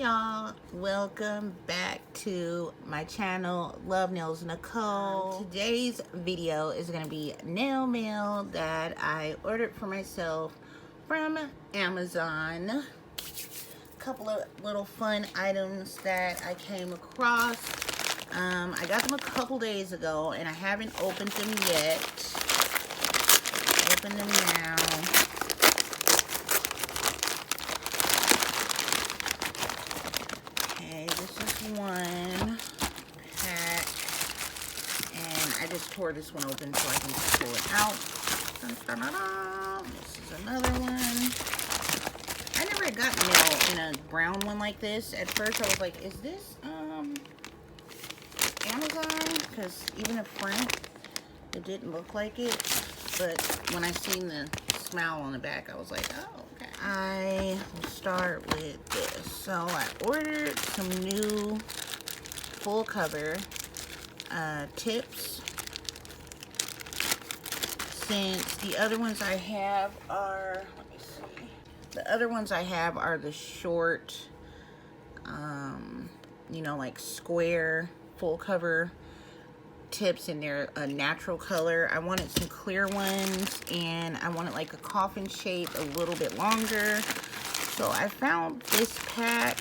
y'all, welcome back to my channel, Love Nails Nicole. Today's video is going to be nail mail that I ordered for myself from Amazon. A couple of little fun items that I came across. I got them a couple days ago and I haven't opened them yet. Open them now. One pack, and I just tore this one open so I can pull it out. Dun, dun, dun, dun. This is another one. I never had gotten mail in a brown one like this. At first I was like, is this Amazon? Because even up front it didn't look like it, but when I seen the smile on the back I was like, oh, okay. I will start with this. So I ordered some new full cover tips, since the other ones I have are, let me see, the other ones I have are the short, you know, like square full cover tips, and they're a natural color. I wanted some clear ones, and I wanted like a coffin shape, a little bit longer. So I found this pack.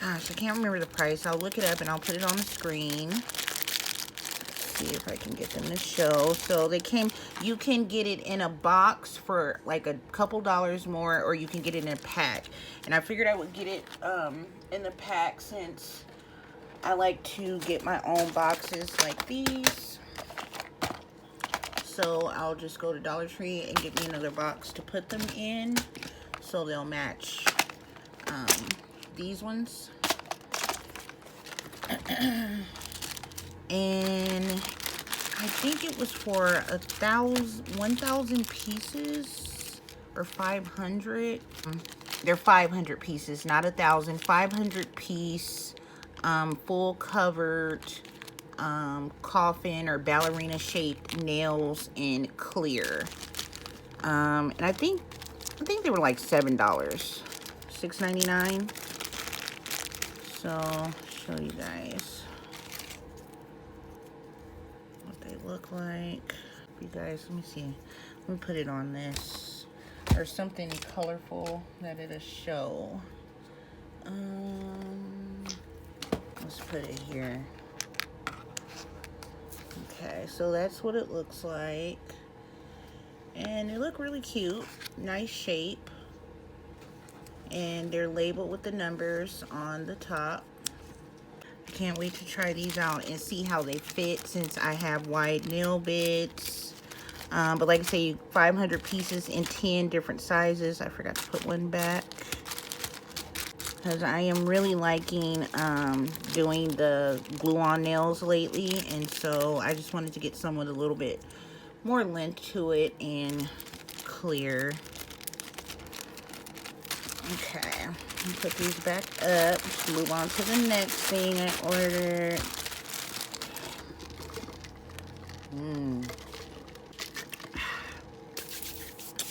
Gosh, I can't remember the price. I'll look it up and I'll put it on the screen. Let's see if I can get them to show. So they came, you can get it in a box for like a couple dollars more, or you can get it in a pack. And I figured I would get it in the pack, since I like to get my own boxes like these. So I'll just go to Dollar Tree and get me another box to put them in, so they'll match these ones. And I think it was for 1,000 pieces or 500. They're 500 pieces, not 1,000. 500 piece full covered coffin or ballerina shaped nails in clear. And I think they were like $7, $6.99. So I'll show you guys what they look like. You guys, let me see. Let me put it on this, or something colorful that it'll show. Let's put it here. Okay, so that's what it looks like. And they look really cute. Nice shape. And they're labeled with the numbers on the top. I can't wait to try these out and see how they fit, since I have wide nail beds. But like I say, 500 pieces in 10 different sizes. I forgot to put one back, because I am really liking doing the glue-on nails lately, and so I just wanted to get some with a little bit more length to it and clear. Okay, I'll put these back up. Let's move on to the next thing I ordered.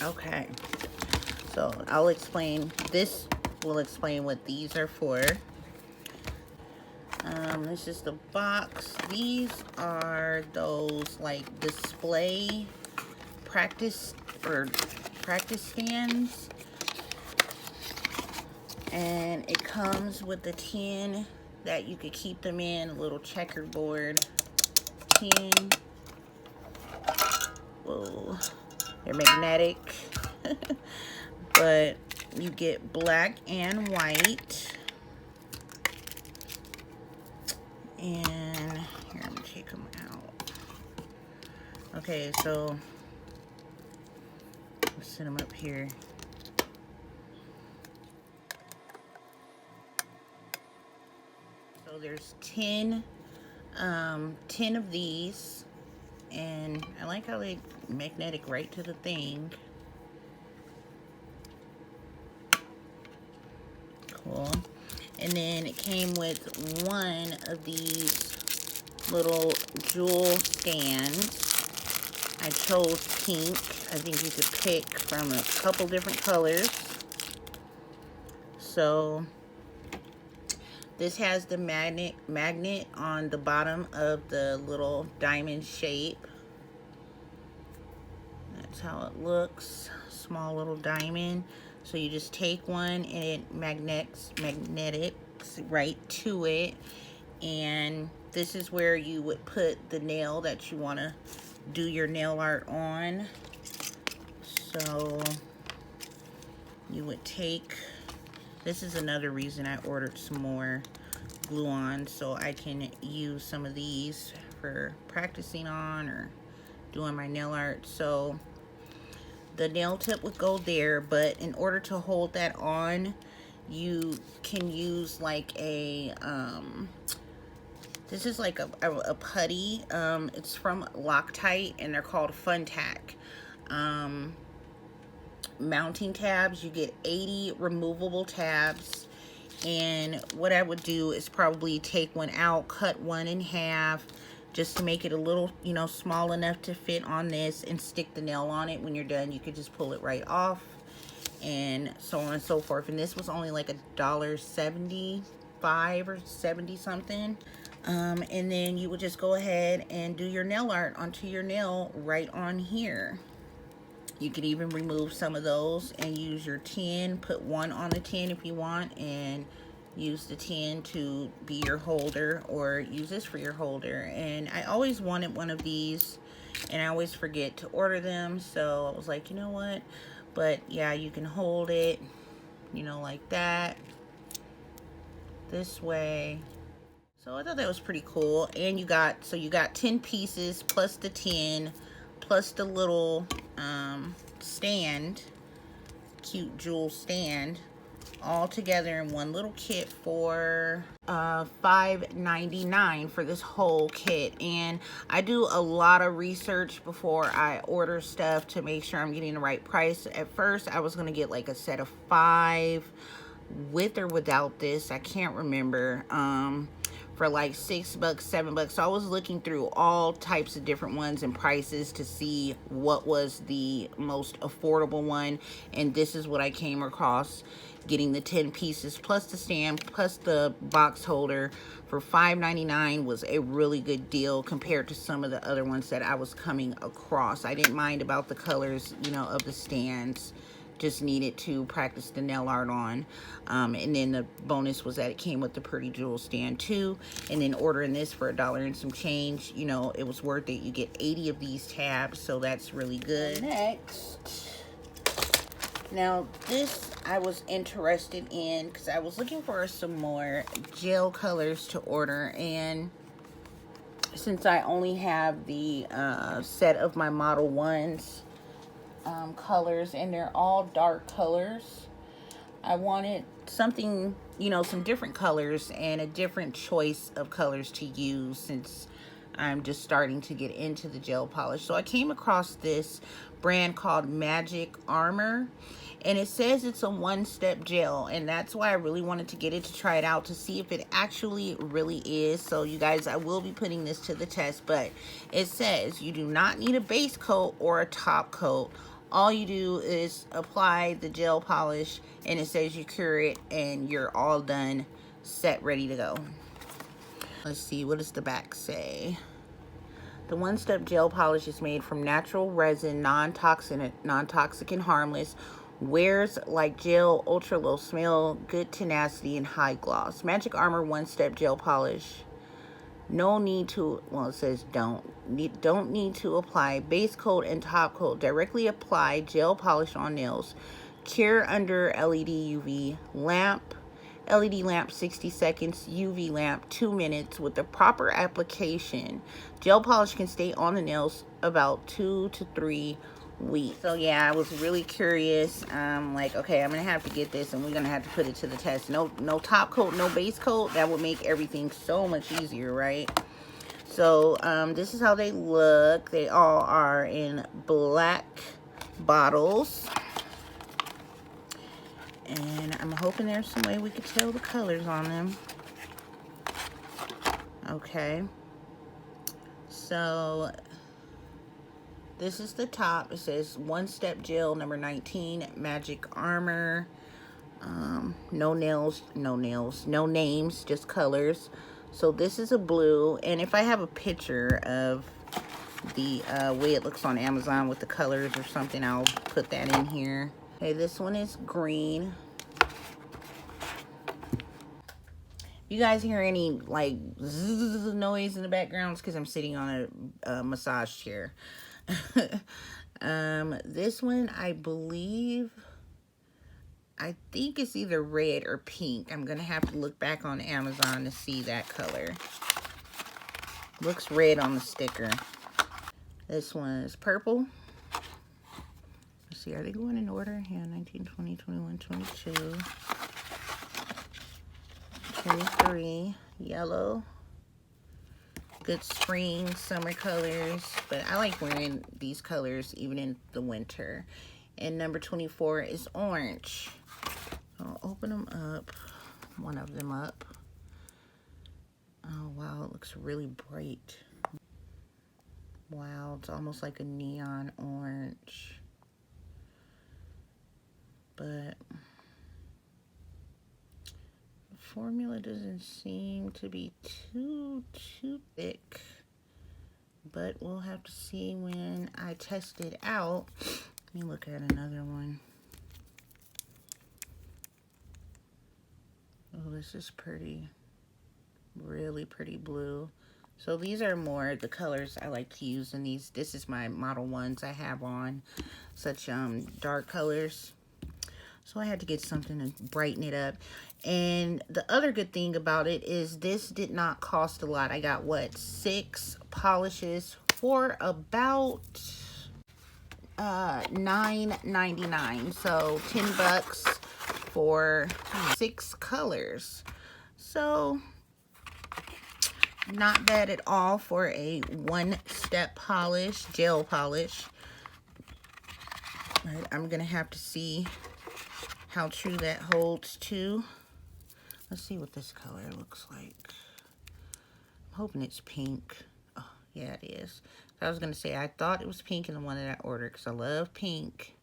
Okay, so I'll explain this. Will explain what these are for. This is the box. These are those like display practice stands, and it comes with the tin that you could keep them in, a little checkerboard tin. Whoa, they're magnetic. But you get black and white. And here, I'm gonna take them out. Okay, so let's set them up here. So there's 10 of these, and I like how they magnetic right to the thing. Cool. And then it came with one of these little jewel stands. I chose pink. I think you could pick from a couple different colors. So this has the magnet on the bottom of the little diamond shape. That's how it looks. Small little diamond. So you just take one and it magnetics right to it. And this is where you would put the nail that you want to do your nail art on. So you would take, this is another reason I ordered some more glue-on, so I can use some of these for practicing on or doing my nail art. So the nail tip would go there, but in order to hold that on, you can use like a this is like a putty. It's from Loctite and they're called Fun Tack mounting tabs. You get 80 removable tabs, and what I would do is probably take one out, cut one in half, just to make it a little, you know, small enough to fit on this, and stick the nail on it. When you're done, you could just pull it right off, and so on and so forth. And this was only like $1.75 or 70 something. And then you would just go ahead and do your nail art onto your nail right on here. You could even remove some of those and use your tin, put one on the tin if you want, and use the tin to be your holder, or use this for your holder. And I always wanted one of these and I always forget to order them, so I was like, you know what, but yeah, you can hold it, you know, like that, this way. So I thought that was pretty cool. And you got 10 pieces plus the tin plus the little stand, cute jewel stand, all together in one little kit for $5.99 for this whole kit. And I do a lot of research before I order stuff to make sure I'm getting the right price. At first I was gonna get like a set of 5 with or without this, I can't remember, for like $6, $7. So I was looking through all types of different ones and prices to see what was the most affordable one, and this is what I came across. Getting the 10 pieces plus the stand plus the box holder for $5.99 was a really good deal compared to some of the other ones that I was coming across. I didn't mind about the colors, you know, of the stands. Just needed to practice the nail art on. And then the bonus was that it came with the pretty jewel stand too. And then ordering this for $1 and some change, you know, it was worth it. You get 80 of these tabs, so that's really good. Next, now this I was interested in because I was looking for some more gel colors to order, and since I only have the set of my Model 1s colors, and they're all dark colors, I wanted something, you know, some different colors and a different choice of colors to use since I'm just starting to get into the gel polish. So I came across this brand called Magic Armor, and it says it's a one-step gel, and that's why I really wanted to get it to try it out to see if it actually really is. So you guys, I will be putting this to the test, but it says you do not need a base coat or a top coat. All you do is apply the gel polish, and it says you cure it and you're all done, set, ready to go. Let's see, what does the back say? The one-step gel polish is made from natural resin, non-toxic and harmless. Wears like gel, ultra low smell, good tenacity, and high gloss. Magic Armor one-step gel polish. No need to, well, it says don't need to apply base coat and top coat. Directly apply gel polish on nails. Cure under LED lamp 60 seconds, UV lamp 2 minutes. With the proper application, gel polish can stay on the nails about 2 to 3 weeks. So yeah, I was really curious. Like, okay, I'm gonna have to get this and we're gonna have to put it to the test. No top coat, no base coat. That would make everything so much easier, right? So this is how they look. They all are in black bottles, and I'm hoping there's some way we could tell the colors on them. Okay, so this is the top. It says one step gel number 19 Magic Armor. No nails, no nails, no names, just colors. So this is a blue, and if I have a picture of the way it looks on Amazon with the colors or something, I'll put that in here. Okay, this one is green. You guys hear any like zzz noise in the background? It's because I'm sitting on a massage chair. This one, I think it's either red or pink. I'm gonna have to look back on Amazon to see that color. Looks red on the sticker. This one is purple. Let's see, are they going in order? Yeah, 19, 20, 21, 22, 23, yellow. Good spring, summer colors, but I like wearing these colors even in the winter. And number 24 is orange. I'll open them up, one of them up. Oh wow, it looks really bright. Wow, it's almost like a neon orange. But the formula doesn't seem to be too thick. But we'll have to see when I test it out. Let me look at another one. Oh, this is pretty. Really pretty blue. So these are more the colors I like to use in these. This is my model ones I have on. Such dark colors. So I had to get something to brighten it up. And the other good thing about it is this did not cost a lot. I got, what, 6 polishes for about $9.99. So 10 bucks for 6 colors. So not bad at all for a one-step polish, gel polish. But I'm gonna have to see how true that holds too. Let's see what this color looks like. I'm hoping it's pink. Oh, yeah, it is. I was gonna say I thought it was pink in the one that I ordered because I love pink.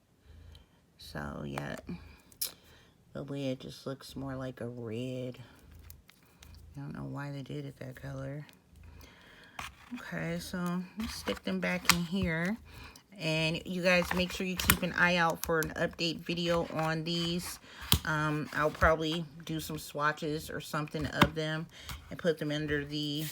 So yeah, the lid just looks more like a red. I don't know why they did it that color. Okay, so let's stick them back in here. And you guys make sure you keep an eye out for an update video on these. I'll probably do some swatches or something of them and put them under the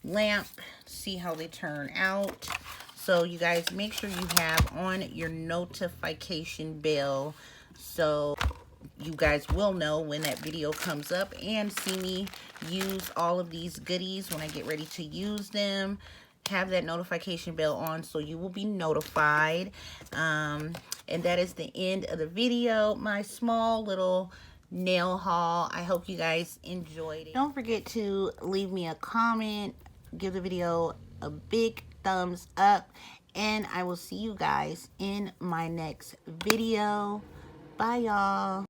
lamp, see how they turn out. So you guys make sure you have on your notification bell so you guys will know when that video comes up and see me use all of these goodies when I get ready to use them. Have that notification bell on so you will be notified. And that is the end of the video, my small little nail haul. I hope you guys enjoyed it. Don't forget to leave me a comment, give the video a big thumbs up, and I will see you guys in my next video. Bye, y'all.